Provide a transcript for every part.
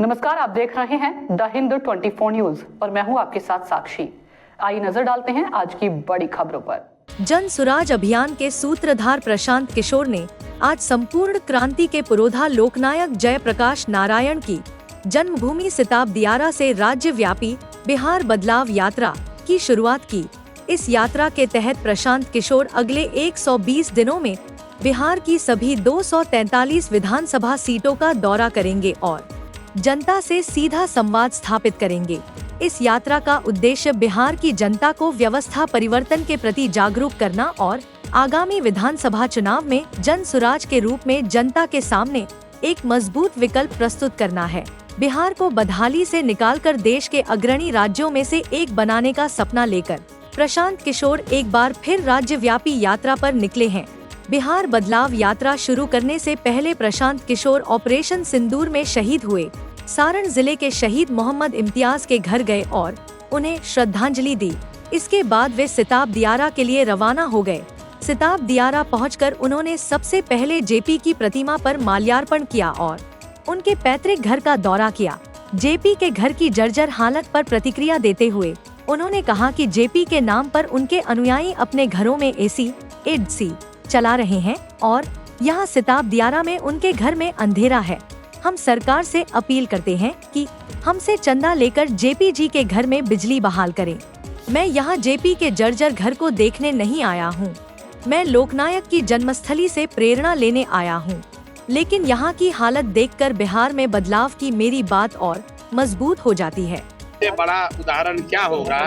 नमस्कार, आप देख रहे हैं द हिंदू 24 न्यूज और मैं हूं आपके साथ साक्षी। आइए नजर डालते हैं आज की बड़ी खबरों पर। जन सुराज अभियान के सूत्रधार प्रशांत किशोर ने आज संपूर्ण क्रांति के पुरोधा लोकनायक जयप्रकाश नारायण की जन्मभूमि सिताब दियारा से राज्यव्यापी बिहार बदलाव यात्रा की शुरुआत की। इस यात्रा के तहत प्रशांत किशोर अगले 120 दिनों में बिहार की सभी 243 विधानसभा सीटों का दौरा करेंगे और जनता से सीधा संवाद स्थापित करेंगे। इस यात्रा का उद्देश्य बिहार की जनता को व्यवस्था परिवर्तन के प्रति जागरूक करना और आगामी विधानसभा चुनाव में जन सुराज के रूप में जनता के सामने एक मजबूत विकल्प प्रस्तुत करना है। बिहार को बदहाली से निकालकर देश के अग्रणी राज्यों में से एक बनाने का सपना लेकर प्रशांत किशोर एक बार फिर राज्यव्यापी यात्रा पर निकले हैं। बिहार बदलाव यात्रा शुरू करने से पहले प्रशांत किशोर ऑपरेशन सिंदूर में शहीद हुए सारण जिले के शहीद मोहम्मद इम्तियाज के घर गए और उन्हें श्रद्धांजलि दी। इसके बाद वे सिताब दियारा के लिए रवाना हो गए। सिताब दियारा पहुंचकर उन्होंने सबसे पहले जेपी की प्रतिमा पर माल्यार्पण किया और उनके पैतृक घर का दौरा किया। जेपी के घर की जर्जर हालत पर प्रतिक्रिया देते हुए उन्होंने कहा कि जेपी के नाम पर उनके अनुयायी अपने घरों में एसी चला रहे हैं और यहाँ सिताब दियारा में उनके घर में अंधेरा है। हम सरकार से अपील करते हैं कि हमसे चंदा लेकर जेपी जी के घर में बिजली बहाल करें। मैं यहाँ जेपी के जर्जर घर को देखने नहीं आया हूँ, मैं लोकनायक की जन्मस्थली से प्रेरणा लेने आया हूँ, लेकिन यहाँ की हालत देखकर बिहार में बदलाव की मेरी बात और मजबूत हो जाती है। बड़ा उदाहरण क्या होगा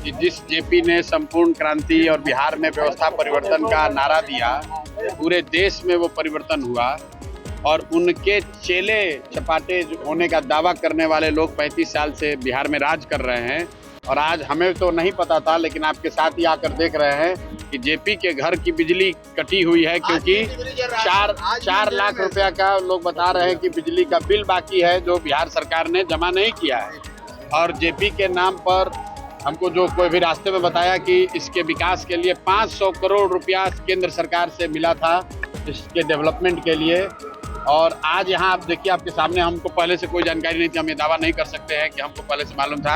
कि जिस जेपी ने संपूर्ण क्रांति और बिहार में व्यवस्था परिवर्तन का नारा दिया, पूरे देश में वो परिवर्तन हुआ और उनके चेले चपाटे होने का दावा करने वाले लोग 35 साल से बिहार में राज कर रहे हैं। और आज हमें तो नहीं पता था, लेकिन आपके साथ ही आकर देख रहे हैं कि जेपी के घर की बिजली कटी हुई है, क्योंकि 4 लाख रुपया का लोग बता रहे हैं कि बिजली का बिल बाकी है जो बिहार सरकार ने जमा नहीं किया है। और जेपी के नाम पर हमको जो कोई भी रास्ते में बताया कि इसके विकास के लिए 500 करोड़ रुपया केंद्र सरकार से मिला था इसके डेवलपमेंट के लिए। और आज यहाँ आप देखिए, आपके सामने, हमको पहले से कोई जानकारी नहीं थी, हम ये दावा नहीं कर सकते हैं कि हमको पहले से मालूम था।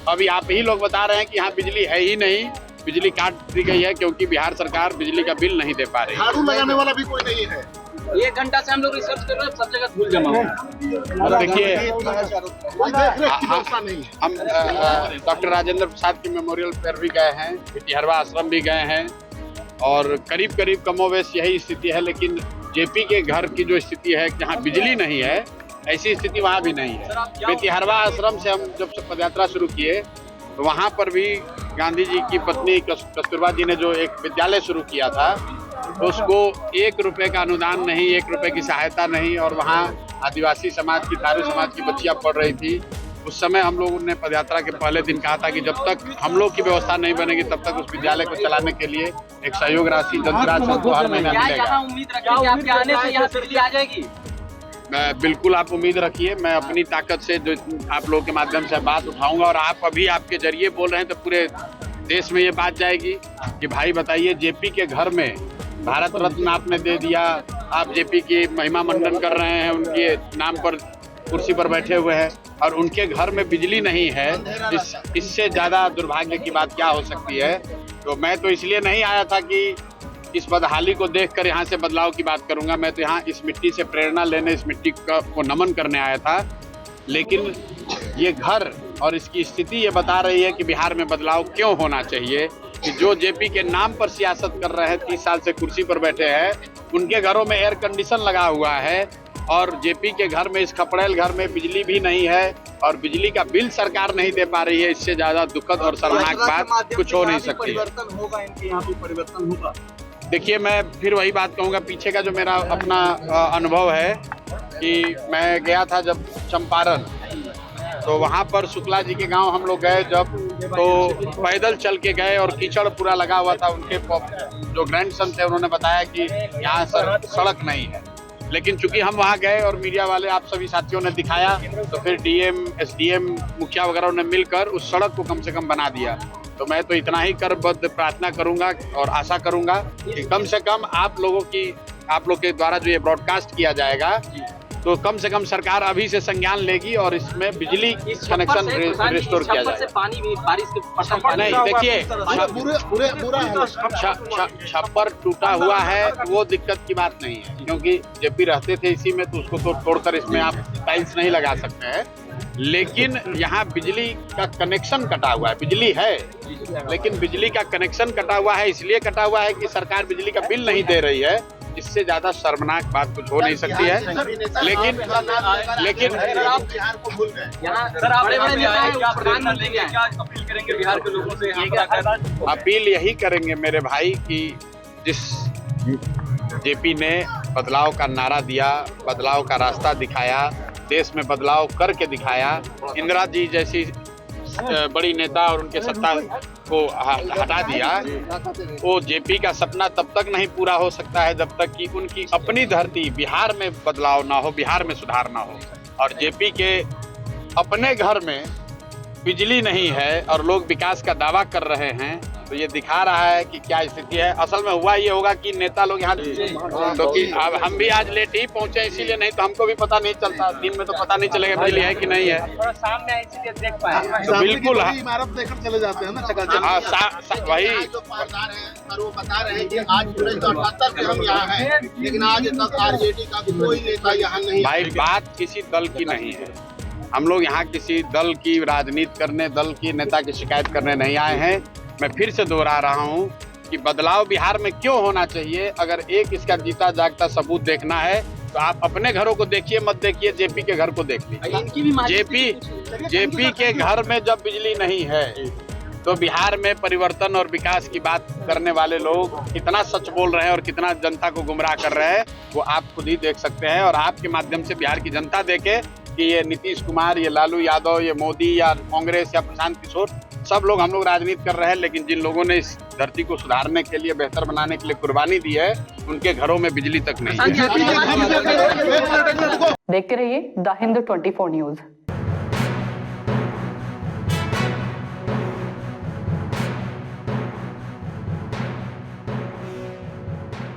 अभी आप ही लोग बता रहे हैं कि यहाँ बिजली है ही नहीं, बिजली काट दी गई है क्योंकि बिहार सरकार बिजली का बिल नहीं दे पा रही है। झाड़ू लगाने वाला भी कोई नहीं है। 1 घंटा से हम लोग रिसर्च कर रहे हैं, सब जगह धूल जमा है। देखिए, हम डॉक्टर राजेंद्र प्रसाद के मेमोरियल पर भी गए हैं, बिटिहरवा आश्रम भी गए हैं और करीब करीब कमोवेश यही स्थिति है। लेकिन जेपी के घर की जो स्थिति है, जहाँ बिजली नहीं है, ऐसी स्थिति वहाँ भी नहीं है। बिटिहरवा आश्रम से हम जब से पदयात्रा शुरू किए तो वहाँ पर भी गांधी जी की पत्नी कस्तूरबा जी ने जो एक विद्यालय शुरू किया था, तो उसको 1 रुपए का अनुदान नहीं, 1 रुपए की सहायता नहीं, और वहाँ आदिवासी समाज की, थारू समाज की बच्चियाँ पढ़ रही थी। उस समय हम लोगों ने पदयात्रा के पहले दिन कहा था कि जब तक हम लोग की व्यवस्था नहीं बनेगी तब तक उस विद्यालय को चलाने के लिए एक सहयोग राशि जनसुराज को हर महीना मिलेगा। उम्मीद रखिए कि आपके आने से यहाँ बिजली आ जाएगी? बिल्कुल आप उम्मीद रखिए, मैं अपनी ताकत से जो आप लोगों के माध्यम से बात उठाऊंगा और आप अभी आपके जरिए बोल रहे हैं तो पूरे देश में ये बात जाएगी कि भाई बताइए, जेपी के घर में भारत रत्न आपने दे दिया, आप जेपी की महिमा मंडन कर रहे हैं, उनके नाम पर कुर्सी पर बैठे हुए हैं और उनके घर में बिजली नहीं है। इससे ज़्यादा दुर्भाग्य की बात क्या हो सकती है। तो मैं तो इसलिए नहीं आया था कि इस बदहाली को देखकर यहाँ से बदलाव की बात करूँगा, मैं तो यहाँ इस मिट्टी से प्रेरणा लेने, इस मिट्टी को नमन करने आया था। लेकिन ये घर और इसकी स्थिति ये बता रही है कि बिहार में बदलाव क्यों होना चाहिए, कि जो जेपी के नाम पर सियासत कर रहे हैं, 30 साल से कुर्सी पर बैठे हैं, उनके घरों में एयर कंडीशन लगा हुआ है और जेपी के घर में, इस खपड़ेल घर में बिजली भी नहीं है और बिजली का बिल सरकार नहीं दे पा रही है। इससे ज्यादा दुखद और शर्मनाक बात कुछ हो नहीं सकती। परिवर्तन होगा, इनके यहाँ भी परिवर्तन होगा। देखिए, मैं फिर वही बात कहूँगा, पीछे का जो मेरा अपना अनुभव है कि मैं गया था जब चंपारण, तो वहाँ पर शुक्ला जी के गांव हम लोग गए जब, तो पैदल चल के गए और कीचड़ पूरा लगा हुआ था। उनके जो ग्रैंडसन थे उन्होंने बताया कि यहाँ सड़क नहीं है। लेकिन चूंकि हम वहाँ गए और मीडिया वाले, आप सभी साथियों ने दिखाया, तो फिर डीएम, एसडीएम, मुखिया वगैरह ने मिलकर उस सड़क को कम से कम बना दिया। तो मैं तो इतना ही करबद्ध प्रार्थना करूंगा और आशा करूंगा कि कम से कम आप लोग के द्वारा जो ये ब्रॉडकास्ट किया जाएगा, तो कम से कम सरकार अभी से संज्ञान लेगी और इसमें बिजली कनेक्शन रिस्टोर किया छप्पर से जाएगा। पानी भी बारिश के बरसात पानी नहीं देखिए, पूरा छप्पर टूटा हुआ है वो दिक्कत की बात नहीं है, क्योंकि जेपी रहते थे इसी में, तो उसको तो तोड़कर इसमें आप टाइल्स नहीं लगा सकते हैं। लेकिन यहाँ बिजली का कनेक्शन कटा हुआ है, बिजली है लेकिन बिजली का कनेक्शन कटा हुआ है। इसलिए कटा हुआ है कि सरकार बिजली का बिल नहीं दे रही है। इससे ज्यादा शर्मनाक बात कुछ हो नहीं सकती है। लेकिन बिहार को भूल गए। यहाँ सर आप बड़े-बड़े नेता हैं, प्रधानमंत्री हैं, क्या अपील करेंगे बिहार के लोगों से यहाँ पर आकर? अपील यही करेंगे मेरे भाई कि जिस जेपी ने बदलाव का नारा दिया, बदलाव का रास्ता दिखाया, देश में बदलाव करके दिखाया, इंदिरा जी जैसी बड़ी नेता और उनके सत्ता को हटा दिया, वो जेपी का सपना तब तक नहीं पूरा हो सकता है जब तक कि उनकी अपनी धरती बिहार में बदलाव ना हो, बिहार में सुधार ना हो। और जेपी के अपने घर में बिजली नहीं है और लोग विकास का दावा कर रहे हैं, तो ये दिखा रहा है कि क्या स्थिति है। असल में हुआ ये होगा कि नेता लोग यहाँ, क्योंकि अब हम भी आज लेट ही पहुंचे इसीलिए, नहीं तो हमको भी पता नहीं चलता, दिन में तो पता नहीं चलेगा बिजली है कि नहीं है। थोड़ा सामने आए इसलिए देख पाए। तो बिल्कुल इमारत देखकर चले जाते हैं ना चकाचक। हाँ, वही जो पासदार हैं सर वो बता रहे हैं कि आज 1978 से हम यहाँ हैं, लेकिन आज तक आरजेडी का कोई नेता यहाँ नहीं। भाई बात किसी दल की नहीं है, हम लोग यहाँ किसी दल की राजनीति करने, दल की नेता की शिकायत करने नहीं आए हैं। मैं फिर से दोहरा रहा हूँ कि बदलाव बिहार में क्यों होना चाहिए। अगर एक इसका जीता जागता सबूत देखना है तो आप अपने घरों को देखिए, मत देखिए जेपी के घर को देख लीजिए। जेपी के घर में जब बिजली नहीं है तो बिहार में परिवर्तन और विकास की बात करने वाले लोग कितना सच बोल रहे हैं और कितना जनता को गुमराह कर रहे हैं वो आप खुद ही देख सकते हैं। और आपके माध्यम से बिहार की जनता देखे कि ये नीतीश कुमार, ये लालू यादव, ये मोदी या कांग्रेस या प्रशांत किशोर, सब लोग हम लोग राजनीति कर रहे हैं, लेकिन जिन लोगों ने इस धरती को सुधारने के लिए, बेहतर बनाने के लिए कुर्बानी दी है, उनके घरों में बिजली तक नहीं है। देखते रहिए द हिंदू 24 न्यूज।